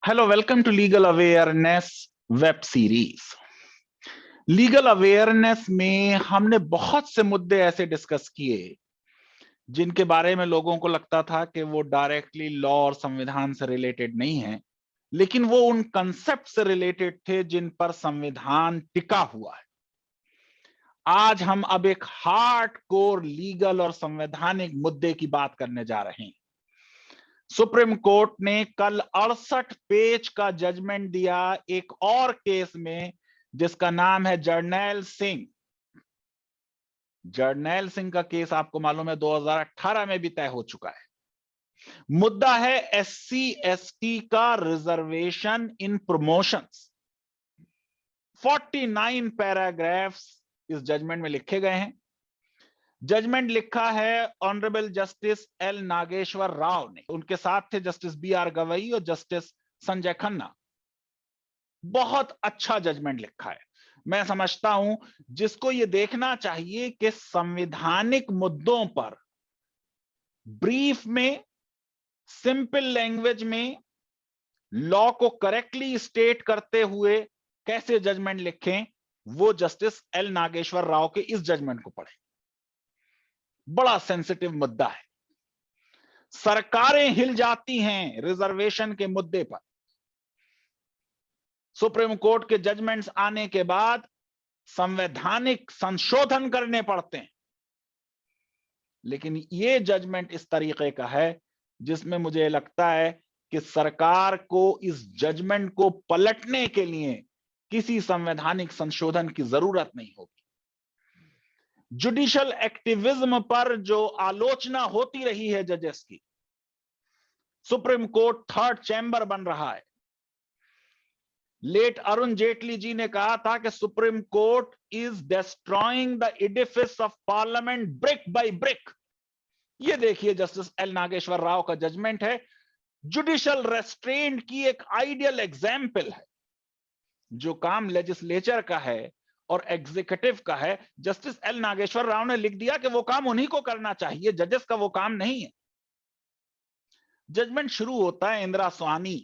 Hello, welcome to legal awareness web series. Legal awareness में हमने बहुत से मुद्दे ऐसे डिस्कस किए जिनके बारे में लोगों को लगता था कि वो डायरेक्टली लॉ और संविधान से रिलेटेड नहीं है, लेकिन वो उन कंसेप्ट से रिलेटेड थे जिन पर संविधान टिका हुआ है। आज हम अब एक हार्ड कोर लीगल और संवैधानिक मुद्दे की बात करने जा रहे हैं। सुप्रीम कोर्ट ने कल 68 पेज का जजमेंट दिया एक और केस में जिसका नाम है जर्नैल सिंह। जर्नैल सिंह का केस आपको मालूम है 2018 में भी तय हो चुका है। मुद्दा है एससी एसटी का रिजर्वेशन इन प्रमोशंस। 49 पैराग्राफ्स इस जजमेंट में लिखे गए हैं। जजमेंट लिखा है honourable justice L Nageshwar Rao ने, उनके साथ थे जस्टिस बी आर गवई और जस्टिस संजय खन्ना। बहुत अच्छा जजमेंट लिखा है। मैं समझता हूं जिसको ये देखना चाहिए कि संवैधानिक मुद्दों पर ब्रीफ में, सिंपल लैंग्वेज में लॉ को करेक्टली स्टेट करते हुए कैसे जजमेंट लिखें, वो जस्टिस एल नागेश्वर राव के इस जजमेंट को पढ़े। बड़ा सेंसिटिव मुद्दा है। सरकारें हिल जाती हैं रिजर्वेशन के मुद्दे पर। सुप्रीम कोर्ट के जजमेंट्स आने के बाद संवैधानिक संशोधन करने पड़ते हैं, लेकिन ये जजमेंट इस तरीके का है जिसमें मुझे लगता है कि सरकार को इस जजमेंट को पलटने के लिए किसी संवैधानिक संशोधन की जरूरत नहीं होगी। जुडिशियल एक्टिविज्म पर जो आलोचना होती रही है जजेस की, सुप्रीम कोर्ट थर्ड चैंबर बन रहा है। लेट अरुण जेटली जी ने कहा था कि supreme court is destroying the Edifice of parliament brick by brick. ये देखिए जस्टिस एल नागेश्वर राव का जजमेंट है। जुडिशियल रेस्ट्रेंट की एक आइडियल एग्जाम्पल है। जो काम लेजिस्लेचर का है और एग्जीक्यूटिव का है, जस्टिस एल नागेश्वर राव ने लिख दिया कि वो काम उन्हीं को करना चाहिए, जजेस का वो काम नहीं है। जजमेंट शुरू होता है इंदिरा स्वामी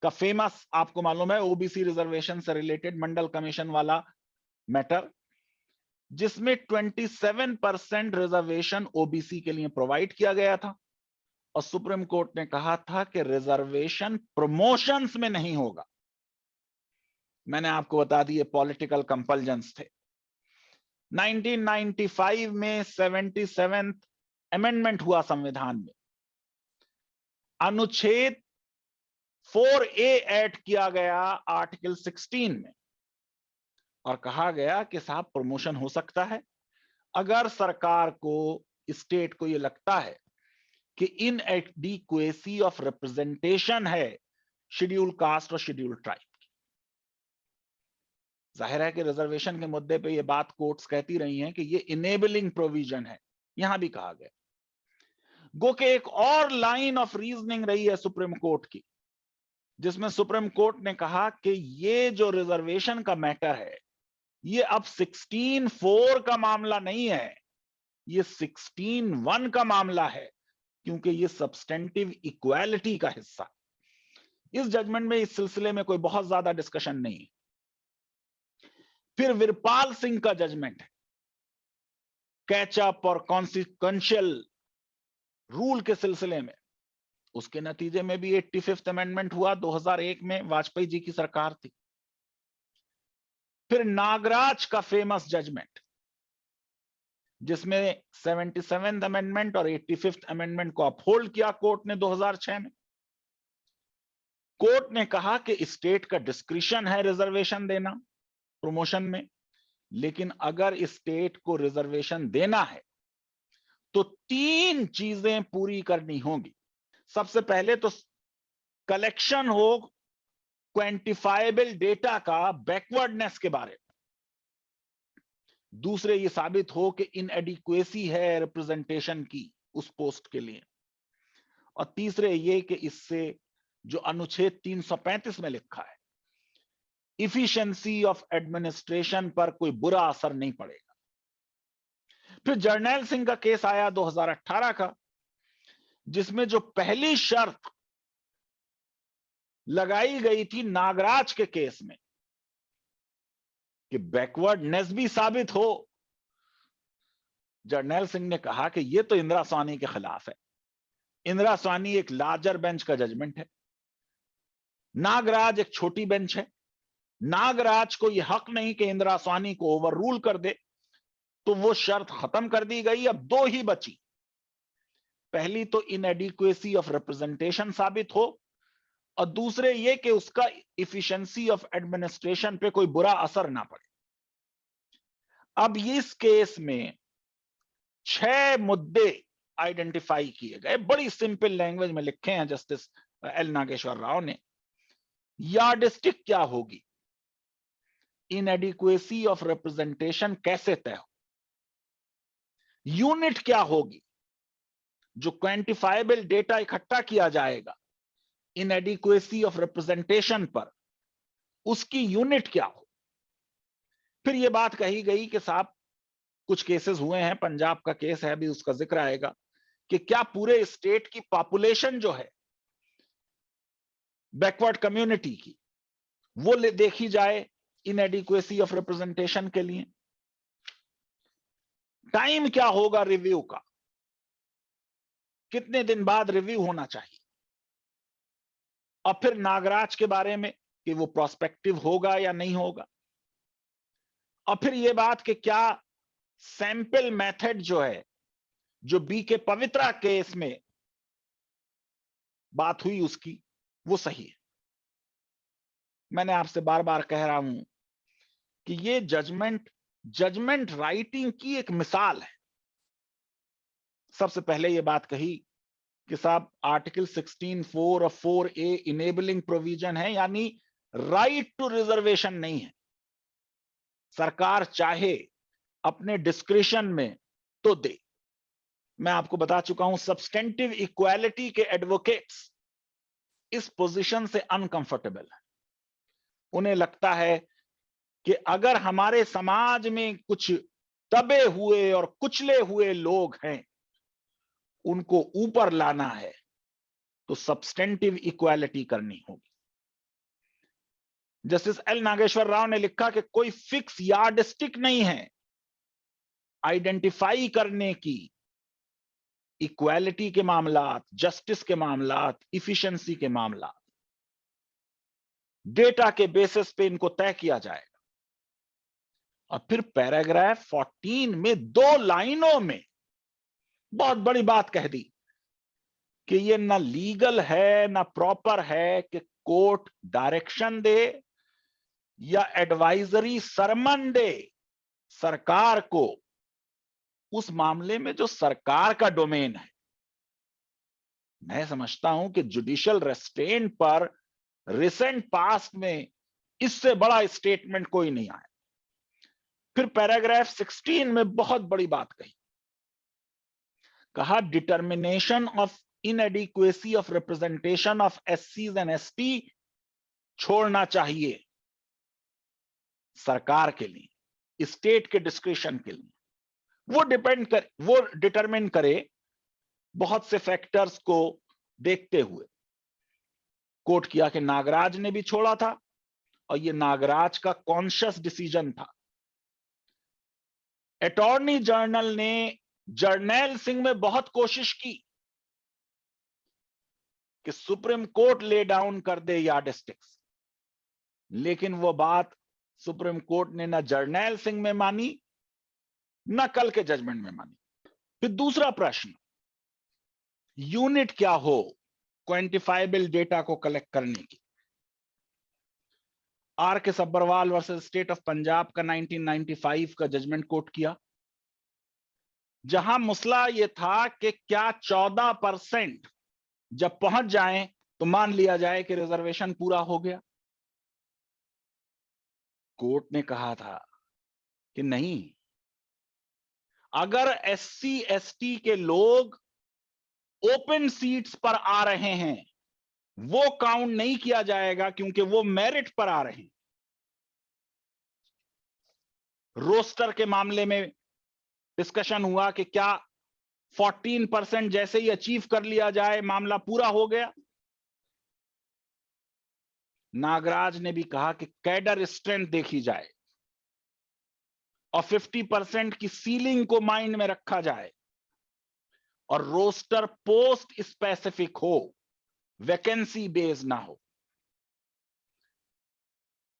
का फेमस, आपको मालूम है, ओबीसी रिजर्वेशन से रिलेटेड मंडल कमीशन वाला मैटर, जिसमें 27% रिजर्वेशन ओबीसी के लिए प्रोवाइड किया गया था और सुप्रीम कोर्ट ने कहा था कि रिजर्वेशन प्रमोशंस में नहीं होगा। मैंने आपको बता दिए पॉलिटिकल कंपल्जन्स थे। 1995 में 77th अमेंडमेंट हुआ संविधान में, अनुच्छेद 4A ऐड किया गया आर्टिकल 16 में और कहा गया कि साहब प्रमोशन हो सकता है अगर सरकार को, स्टेट को यह लगता है कि इनएडिक्वेसी ऑफ रिप्रेजेंटेशन है शेड्यूल कास्ट और शेड्यूल ट्राइब। जाहिर है कि रिजर्वेशन के मुद्दे पे ये बात कोर्ट्स कहती रही हैं कि ये इनेबलिंग प्रोविजन है, यहां भी कहा गया। गो के एक और लाइन ऑफ रीजनिंग रही है सुप्रीम कोर्ट की, जिसमें सुप्रीम कोर्ट ने कहा कि ये जो रिजर्वेशन का मैटर है, ये अब 16(4) का मामला नहीं है, ये 16(1) का मामला है, क्योंकि ये सब्सटेंटिव इक्वालिटी का हिस्सा। इस जजमेंट में इस सिलसिले में कोई बहुत ज्यादा डिस्कशन नहीं है। फिर वीरपाल सिंह का जजमेंट है कैचअप और कॉन्सिक्वेंशियल रूल के सिलसिले में। उसके नतीजे में भी 85th अमेंडमेंट हुआ 2001 में, वाजपेयी जी की सरकार थी। फिर नागराज का फेमस जजमेंट, जिसमें 77th अमेंडमेंट और 85th अमेंडमेंट को अपहोल्ड किया कोर्ट ने 2006 में। कोर्ट ने कहा कि स्टेट का डिस्क्रिशन है रिजर्वेशन देना प्रमोशन में, लेकिन अगर स्टेट को रिजर्वेशन देना है तो 3 चीजें पूरी करनी होगी। सबसे पहले तो कलेक्शन हो क्वांटिफाइबल डेटा का बैकवर्डनेस के बारे में। दूसरे, ये साबित हो कि इनएडिक्वेसी है रिप्रेजेंटेशन की उस पोस्ट के लिए। और तीसरे ये कि इससे जो अनुच्छेद 335 में लिखा है, इफिशिएंसी ऑफ एडमिनिस्ट्रेशन पर कोई बुरा असर नहीं पड़ेगा। फिर जर्नैल सिंह का केस आया 2018 का, जिसमें जो पहली शर्त लगाई गई थी नागराज के केस में कि बैकवर्डनेस भी साबित हो। जर्नैल सिंह ने कहा कि यह तो इंदिरा स्वामी के खिलाफ है। इंदिरा स्वामी एक लार्जर बेंच का जजमेंट है, नागराज एक छोटी बेंच है। नागराज को यह हक नहीं कि इंदिरा स्वामी को ओवर रूल कर दे, तो वो शर्त खत्म कर दी गई। अब दो ही बची, पहली तो इनएडिक्वेसी ऑफ रिप्रेजेंटेशन साबित हो, और दूसरे ये कि उसका इफिशिएंसी ऑफ एडमिनिस्ट्रेशन पे कोई बुरा असर ना पड़े। अब इस केस में 6 मुद्दे आइडेंटिफाई किए गए, बड़ी सिंपल लैंग्वेज में लिखे हैं जस्टिस एल नागेश्वर राव ने। यार्डस्टिक क्या होगी, इनएडिक्वेसी ऑफ रिप्रेजेंटेशन कैसे तय हो, यूनिट क्या होगी, जो क्वांटिफाइबल डेटा इकट्ठा किया जाएगा इनएडिक्वेसी ऑफ रिप्रेजेंटेशन पर, उसकी यूनिट क्या हो। फिर यह बात कही गई कि साहब कुछ केसेस हुए हैं, पंजाब का केस है, अभी उसका जिक्र आएगा, कि क्या पूरे स्टेट की पॉपुलेशन जो है बैकवर्ड कम्युनिटी की, वो देखी जाए इनएडिक्वेसी ऑफ रिप्रेजेंटेशन के लिए। टाइम क्या होगा रिव्यू का, कितने दिन बाद रिव्यू होना चाहिए। और फिर नागराज के बारे में कि वो प्रोस्पेक्टिव होगा या नहीं होगा। और फिर यह बात कि क्या सैंपल मेथड जो है, जो बी के पवित्रा केस में बात हुई उसकी, वो सही है। मैंने आपसे बार बार कह रहा हूं कि ये जजमेंट राइटिंग की एक मिसाल है। सबसे पहले ये बात कही कि साहब आर्टिकल 16(4) और 4A इनेबलिंग प्रोविजन है, यानी राइट टू रिजर्वेशन नहीं है। सरकार चाहे अपने डिस्क्रिशन में तो दे। मैं आपको बता चुका हूं, सब्सटेंटिव इक्वालिटी के एडवोकेट्स इस पोजीशन से अनकंफर्टेबल है। उन्हें लगता है कि अगर हमारे समाज में कुछ दबे हुए और कुचले हुए लोग हैं, उनको ऊपर लाना है तो सब्सटेंटिव इक्वालिटी करनी होगी। जस्टिस एल नागेश्वर राव ने लिखा कि कोई फिक्स यार्डस्टिक नहीं है आइडेंटिफाई करने की इक्वालिटी के मामलात, जस्टिस के मामलात, इफिशिएंसी के मामलात। डेटा के बेसिस पे इनको तय किया जाएगा। और फिर पैराग्राफ 14 में 2 लाइनों में बहुत बड़ी बात कह दी कि ये ना लीगल है ना प्रॉपर है कि कोर्ट डायरेक्शन दे या एडवाइजरी सरमन दे सरकार को उस मामले में जो सरकार का डोमेन है। मैं समझता हूं कि जुडिशियल रेस्ट्रेंट पर रिसेंट पास्ट में इससे बड़ा स्टेटमेंट कोई नहीं आया। फिर पैराग्राफ 16 में बहुत बड़ी बात कही, कहा determination of inadequacy of representation of एससीज एंड एसटी छोड़ना चाहिए सरकार के लिए, स्टेट के डिस्क्रिशन के लिए। वो डिटरमिन करे बहुत से फैक्टर्स को देखते हुए। कोर्ट किया कि नागराज ने भी छोड़ा था और ये नागराज का कॉन्शियस डिसीजन था। अटॉर्नी जनरल ने जर्नैल सिंह में बहुत कोशिश की कि सुप्रीम कोर्ट ले डाउन कर दे यार्डस्टिक्स, लेकिन वो बात सुप्रीम कोर्ट ने ना जर्नैल सिंह में मानी ना कल के जजमेंट में मानी। फिर दूसरा प्रश्न, यूनिट क्या हो क्वांटिफाइबल डेटा को कलेक्ट करने की। आर के Sabharwal versus state of Punjab का 1995 का जजमेंट कोट किया, जहां मसला यह था कि क्या 14% जब पहुंच जाएं तो मान लिया जाए कि रिजर्वेशन पूरा हो गया। कोर्ट ने कहा था कि नहीं, अगर एससी एसटी के लोग ओपन सीट्स पर आ रहे हैं वो काउंट नहीं किया जाएगा, क्योंकि वो मेरिट पर आ रहे हैं। रोस्टर के मामले में डिस्कशन हुआ कि क्या 14% जैसे ही अचीव कर लिया जाए मामला पूरा हो गया। नागराज ने भी कहा कि कैडर स्ट्रेंथ देखी जाए और 50% की सीलिंग को माइंड में रखा जाए और रोस्टर पोस्ट स्पेसिफिक हो, वैकेंसी बेस्ड ना हो।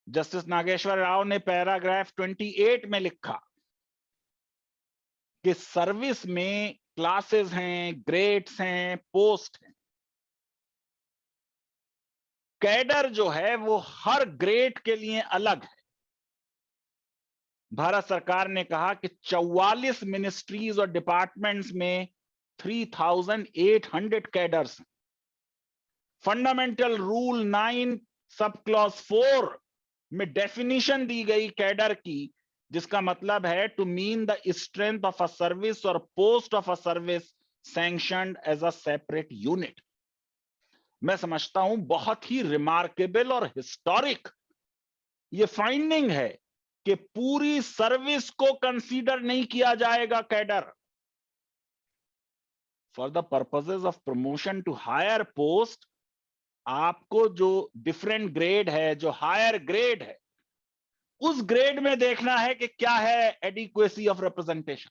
जस्टिस नागेश्वर राव ने पैराग्राफ 28 में लिखा कि सर्विस में क्लासेस हैं, ग्रेड्स हैं, पोस्ट हैं। कैडर जो है वो हर ग्रेड के लिए अलग है। भारत सरकार ने कहा कि 44 मिनिस्ट्रीज और डिपार्टमेंट्स में 3,800 कैडर्स हैं। फंडामेंटल रूल 9 सब क्लॉज 4 में डेफिनेशन दी गई कैडर की, जिसका मतलब है to mean the strength of a service और post of a service sanctioned as a separate unit. मैं समझता हूं बहुत ही रिमार्केबल और हिस्टोरिक ये फाइंडिंग है कि पूरी सर्विस को कंसीडर नहीं किया जाएगा cadre. For the purposes of promotion to higher post, आपको जो डिफरेंट ग्रेड है, जो हायर ग्रेड है, उस ग्रेड में देखना है कि क्या है एडिक्वेसी ऑफ रिप्रेजेंटेशन।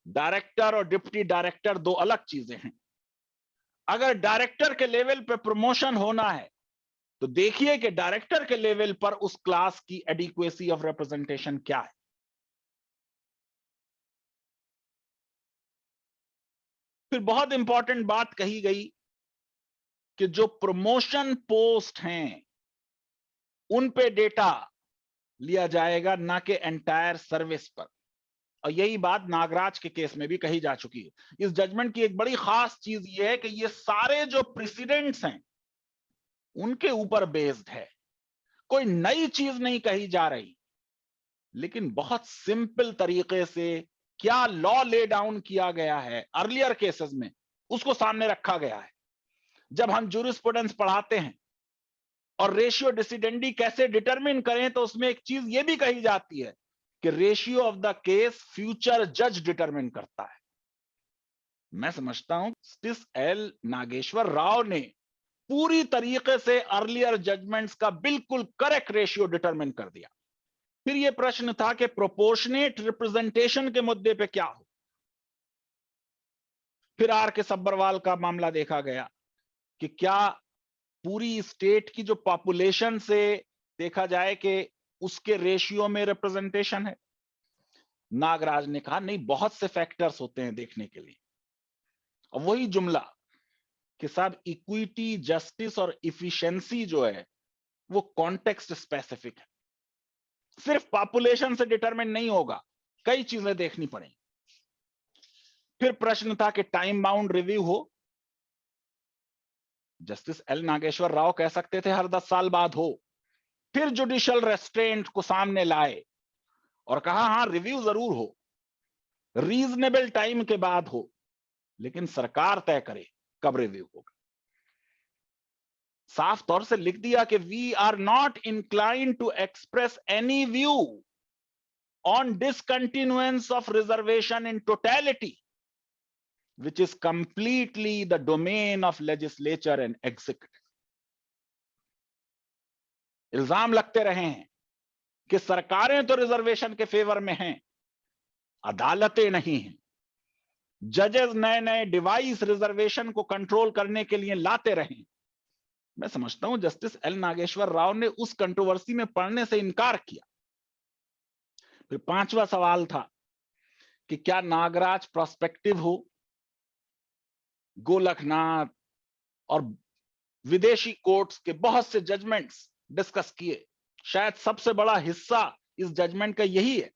डायरेक्टर और डिप्टी डायरेक्टर दो अलग चीजें हैं। अगर डायरेक्टर के लेवल पे प्रमोशन होना है तो देखिए कि डायरेक्टर के लेवल पर उस क्लास की एडिक्वेसी ऑफ रिप्रेजेंटेशन क्या है। फिर बहुत इंपॉर्टेंट बात कही गई कि जो प्रमोशन पोस्ट हैं उन पे डेटा लिया जाएगा, ना कि एंटायर सर्विस पर। और यही बात नागराज के केस में भी कही जा चुकी है। इस जजमेंट की एक बड़ी खास चीज यह है कि ये सारे जो प्रेसिडेंट्स हैं उनके ऊपर बेस्ड है, कोई नई चीज नहीं कही जा रही, लेकिन बहुत सिंपल तरीके से क्या लॉ ले डाउन किया गया है अर्लियर केसेस में, उसको सामने रखा गया है। जब हम जूरिस्प्रूडेंस पढ़ाते हैं और रेशियो डिसिडेंडी कैसे डिटरमिन करें, तो उसमें एक चीज ये भी कही जाती है कि ratio of the case future जज डिटरमिन करता है। मैं समझता हूं जस्टिस एल नागेश्वर राव ने पूरी तरीके से अर्लियर जजमेंट्स का बिल्कुल करेक्ट रेशियो डिटरमिन कर दिया। फिर यह प्रश्न था कि प्रोपोर्शनेट रिप्रेजेंटेशन के मुद्दे पे क्या हो। फिर आर के सब्बरवाल का मामला देखा गया कि क्या पूरी स्टेट की जो पॉपुलेशन से देखा जाए कि उसके रेशियो में रिप्रेजेंटेशन है। नागराज ने कहा नहीं, बहुत से फैक्टर्स होते हैं देखने के लिए। और वही जुमला कि साहब इक्विटी, जस्टिस और इफिशिएंसी जो है वो कॉन्टेक्स्ट स्पेसिफिक है, सिर्फ पॉपुलेशन से डिटरमिन नहीं होगा, कई चीजें देखनी पड़ेंगी। फिर प्रश्न था कि टाइम बाउंड रिव्यू हो। जस्टिस एल नागेश्वर राव कह सकते थे हर 10 साल बाद हो। फिर जुडिशियल रेस्ट्रेंट को सामने लाए और कहा हां रिव्यू जरूर हो, रीजनेबल टाइम के बाद हो, लेकिन सरकार तय करे कब रिव्यू होगा। साफ तौर से लिख दिया कि we are not inclined to express any view on discontinuance of reservation in totality, which is completely the domain of legislature and executive. इल्जाम लगते रहे हैं कि सरकारें तो रिजर्वेशन के फेवर में हैं, अदालतें नहीं हैं। जजेस नए नए डिवाइस रिजर्वेशन को कंट्रोल करने के लिए लाते रहे। मैं समझता हूं जस्टिस एल नागेश्वर राव ने उस कंट्रोवर्सी में पढ़ने से इनकार किया। फिर पांचवा सवाल था कि क्या नागराज प्रोस्पेक्टिव हो। गोलखनाथ और विदेशी कोर्ट्स के बहुत से जजमेंट्स डिस्कस किए। शायद सबसे बड़ा हिस्सा इस जजमेंट का यही है।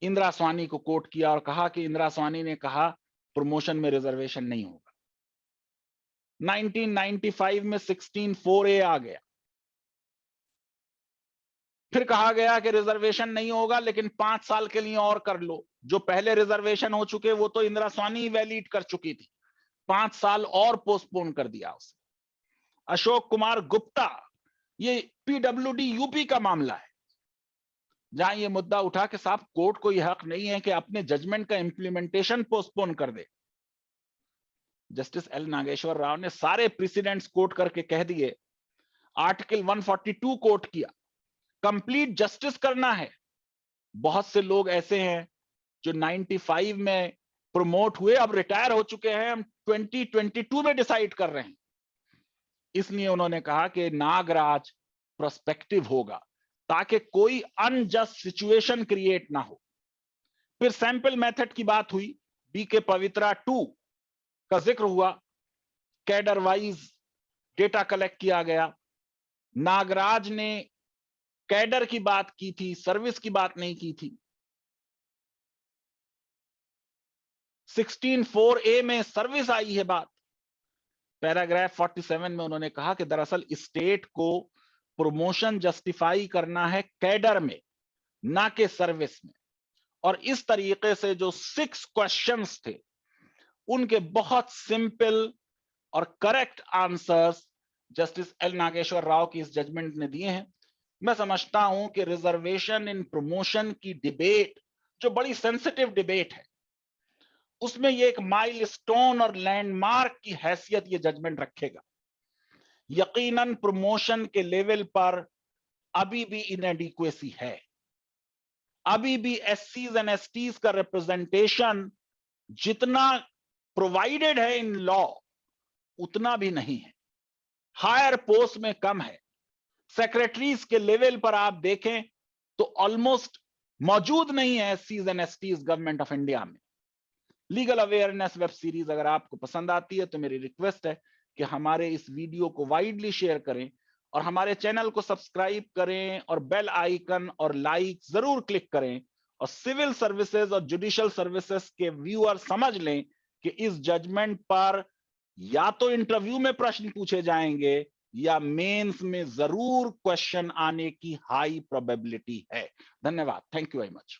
इंदिरा स्वानी को कोर्ट किया और कहा कि इंदिरा स्वानी ने कहा प्रमोशन में रिजर्वेशन नहीं होगा। 1995 में 16(4)A आ गया। फिर कहा गया कि रिजर्वेशन नहीं होगा, लेकिन 5 साल के लिए और कर लो। जो पहले रिजर्वेशन हो चुके वो तो इंदिरा स्वानी वैलिड कर चुकी थी, 5 साल और पोस्टपोन कर दिया उसे। अशोक कुमार गुप्ता, ये पीडब्ल्यूडी यूपी का मामला है, जहां ये मुद्दा उठा कि साहब कोर्ट को यह हक नहीं है कि अपने जजमेंट का इंप्लीमेंटेशन पोस्टपोन कर दे। जस्टिस एल नागेश्वर राव ने सारे प्रेसिडेंट्स कोट करके कह दिए आर्टिकल 142 कोट किया, कंप्लीट जस्टिस करना है। बहुत से लोग ऐसे हैं जो 95 में प्रमोट हुए, अब रिटायर हो चुके हैं, हम 2022 में डिसाइड कर रहे हैं। इसलिए उन्होंने कहा कि नागराज प्रोस्पेक्टिव होगा ताकि कोई अनजस्ट सिचुएशन क्रिएट ना हो। फिर सैंपल मेथड की बात हुई, बीके पवित्रा 2 का जिक्र हुआ, कैडर वाइज डेटा कलेक्ट किया गया। नागराज ने कैडर की बात की थी, सर्विस की बात नहीं की थी। 16(4)A में सर्विस आई है बात। पैराग्राफ 47 में उन्होंने कहा कि दरअसल स्टेट को प्रमोशन जस्टिफाई करना है कैडर में, ना कि सर्विस में। और इस तरीके से जो 6 क्वेश्चंस थे, उनके बहुत सिंपल और correct answers justice L Nageshwar Rao की इस जजमेंट ने दिए हैं। मैं समझता हूं कि रिजर्वेशन इन प्रमोशन की डिबेट, जो बड़ी सेंसिटिव डिबेट है, उसमें ये एक माइलस्टोन और लैंडमार्क की हैसियत ये जजमेंट रखेगा। यकीनन प्रमोशन के लेवल पर अभी भी इनएडिक्वेसी है, अभी भी एससीज एंड एसटीज का रिप्रेजेंटेशन जितना प्रोवाइडेड है इन लॉ उतना भी नहीं है, हायर पोस्ट में कम है। सेक्रेटरीज के लेवल पर आप देखें तो ऑलमोस्ट मौजूद नहीं है एससीज and STs government of India में। लीगल अवेयरनेस वेब सीरीज अगर आपको पसंद आती है तो मेरी रिक्वेस्ट है कि हमारे इस वीडियो को वाइडली शेयर करें और हमारे चैनल को सब्सक्राइब करें और बेल आइकन और लाइक जरूर क्लिक करें। और सिविल सर्विसेज और जुडिशियल सर्विसेज के व्यूअर समझ लें कि इस जजमेंट पर या तो इंटरव्यू में प्रश्न पूछे जाएंगे या मेंस में जरूर क्वेश्चन आने की हाई प्रोबेबिलिटी है। धन्यवाद, थैंक यू वेरी मच।